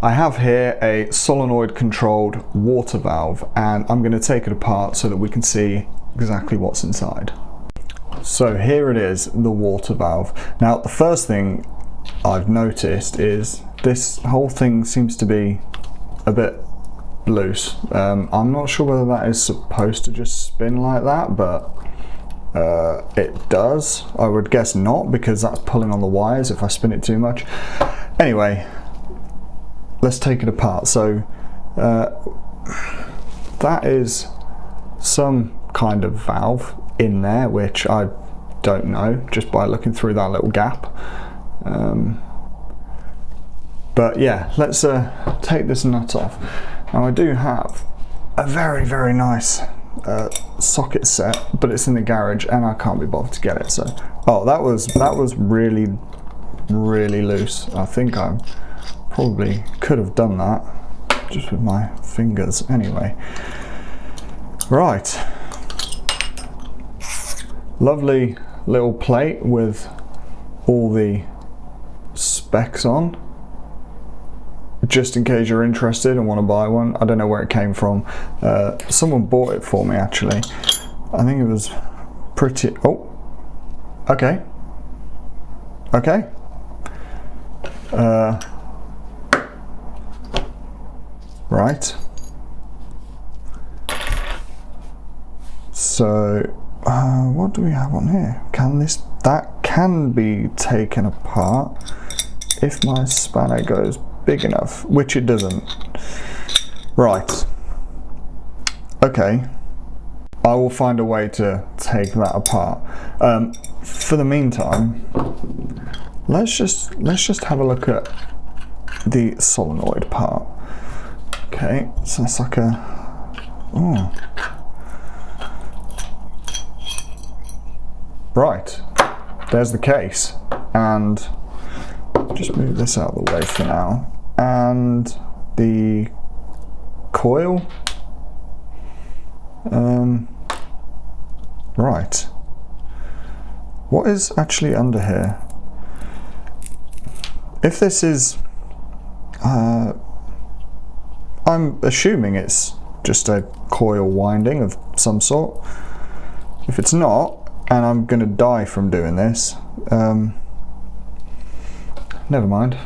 I have here a solenoid controlled water valve, and I'm going to take it apart so that we can see exactly what's inside. So here it is, the water valve. Now the first thing I've noticed is this whole thing seems to be a bit loose. I'm not sure whether that is supposed to just spin like that, but it does. I would guess not, because that's pulling on the wires if I spin it too much. Anyway, let's take it apart. So that is some kind of valve in there, which I don't know just by looking through that little gap. But yeah, let's take this nut off. Now I do have a very nice socket set, but it's in the garage and I can't be bothered to get it. So, oh, that was really loose. I think I probably could have done that just with my fingers. Anyway, right, lovely little plate with all the specs on, just in case you're interested and want to buy one. I don't know where it came from. Someone bought it for me, actually. I think it was pretty... Oh, okay. Okay. Right. So, what do we have on here? That can be taken apart if my spanner goes big enough, which it doesn't. Right. Okay. I will find a way to take that apart. For the meantime, let's just have a look at the solenoid part. Okay, so it's like a... Oh. Right. There's the case, and just move this out of the way for now. And the coil. Right. What is actually under here? If this is, I'm assuming it's just a coil winding of some sort. If it's not, and I'm gonna die from doing this, never mind.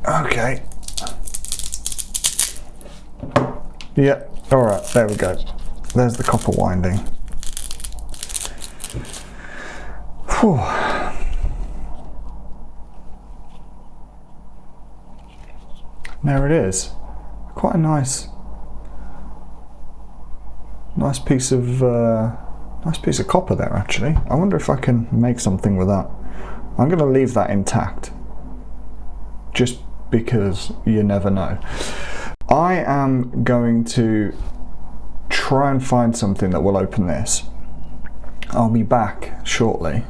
Okay. Yeah, alright, there we go. There's the copper winding. Whew. There it is. Quite a nice piece of copper there, actually. I wonder if I can make something with that. I'm going to leave that intact, just because you never know. I am going to try and find something that will open this. I'll be back shortly.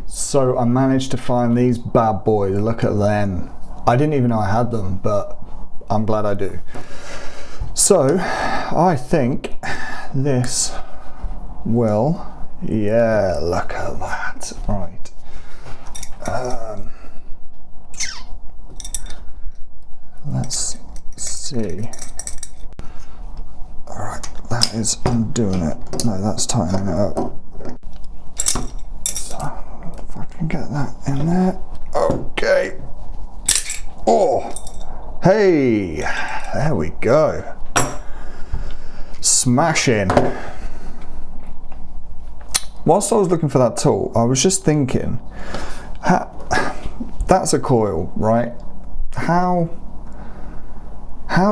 So I managed to find these bad boys. Look at them. I didn't even know I had them, but I'm glad I do. So I think this will... Yeah, look at that. Right. Let's see. Alright, that is undoing it. No, that's tightening it up. So, if I can get that in there. Okay. Oh, hey, there we go. Smashing. Whilst I was looking for that tool, I was just thinking, that's a coil, right? How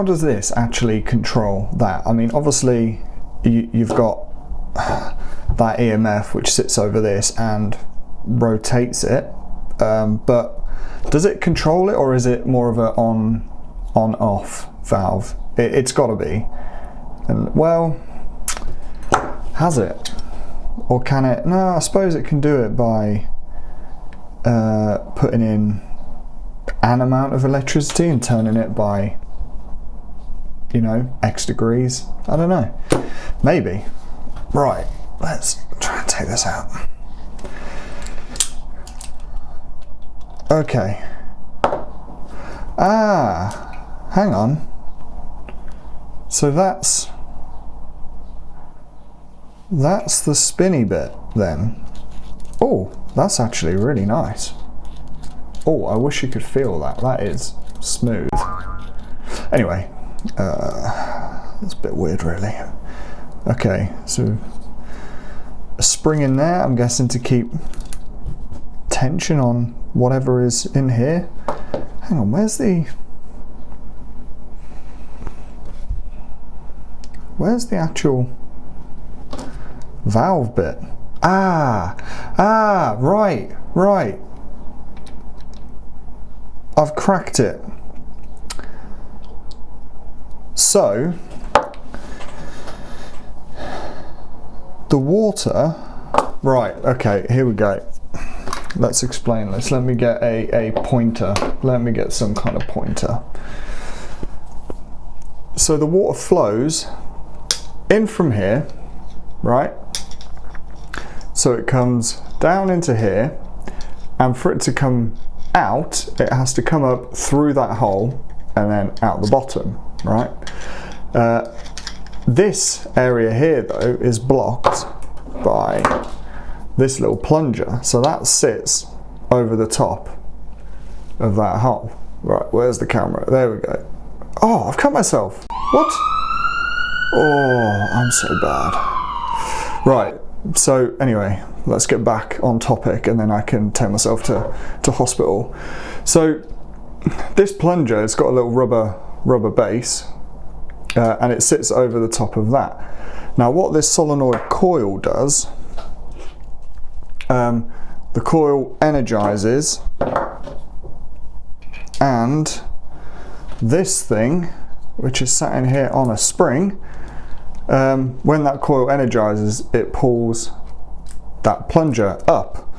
does this actually control that? I mean, obviously you've got that EMF which sits over this and rotates it, but does it control it, or is it more of a on-off valve? It's got to be. And well, has it? Or can it? No, I suppose it can do it by putting in an amount of electricity and turning it by, you know, X degrees. I don't know. Maybe. Right, let's try and take this out. Okay. Ah, hang on. So that's the spinny bit then. Oh, that's actually really nice. Oh, I wish you could feel that. That is smooth. Anyway, that's a bit weird really. Okay, so a spring in there, I'm guessing to keep tension on whatever is in here. Hang on, where's the actual valve bit? Right. I've cracked it. So the water, right, okay, here we go. Let's explain this. Let me get a pointer. Let me get some kind of pointer. So the water flows in from here, right? So it comes down into here, and for it to come out, it has to come up through that hole and then out the bottom, right? This area here though is blocked by this little plunger, so that sits over the top of that hole. Right, where's the camera? There we go. Oh, I've cut myself. What? Oh, I'm so bad. Right, so anyway, let's get back on topic and then I can take myself to hospital. So this plunger, it's got a little rubber base, and it sits over the top of that. Now what this solenoid coil does, the coil energizes, and this thing, which is sat in here on a spring, when that coil energizes, it pulls that plunger up,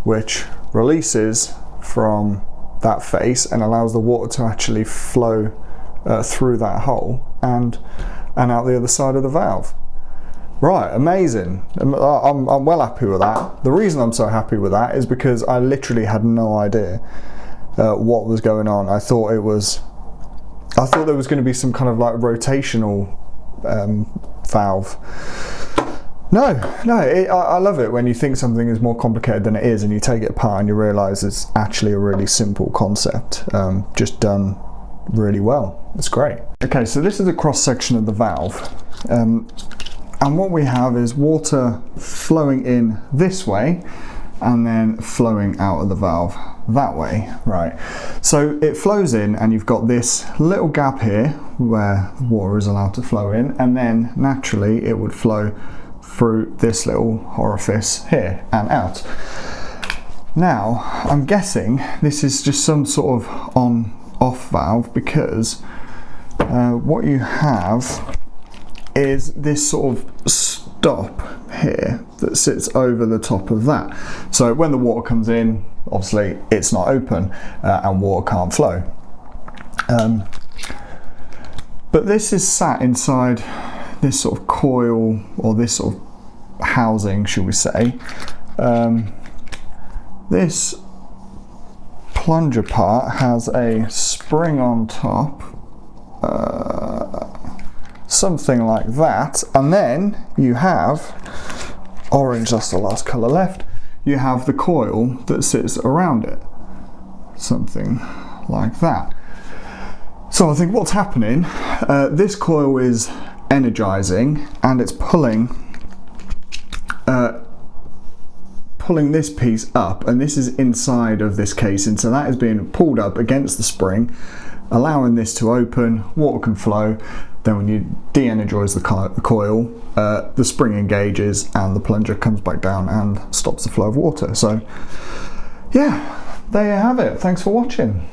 which releases from that face and allows the water to actually flow through that hole and out the other side of the valve. Right, amazing. I'm well happy with that. The reason I'm so happy with that is because I literally had no idea what was going on. I thought there was going to be some kind of like rotational valve. No, I love it when you think something is more complicated than it is and you take it apart and you realise it's actually a really simple concept, just done really well. It's great. Okay, so this is a cross section of the valve, and what we have is water flowing in this way and then flowing out of the valve that way, right? So it flows in and you've got this little gap here where the water is allowed to flow in, and then naturally it would flow through this little orifice here and out. Now, I'm guessing this is just some sort of on-off valve, because what you have is this sort of stop here that sits over the top of that. So when the water comes in, obviously it's not open and water can't flow. But this is sat inside this sort of coil, or this sort of housing, should we say. This plunger part has a spring on top, something like that, and then you have orange, that's the last colour left, you have the coil that sits around it, something like that. So I think what's happening, this coil is energizing and it's pulling this piece up, and this is inside of this casing, so that is being pulled up against the spring, allowing this to open, water can flow. Then when you de-energize the coil, the spring engages and the plunger comes back down and stops the flow of water. So yeah, there you have it. Thanks for watching.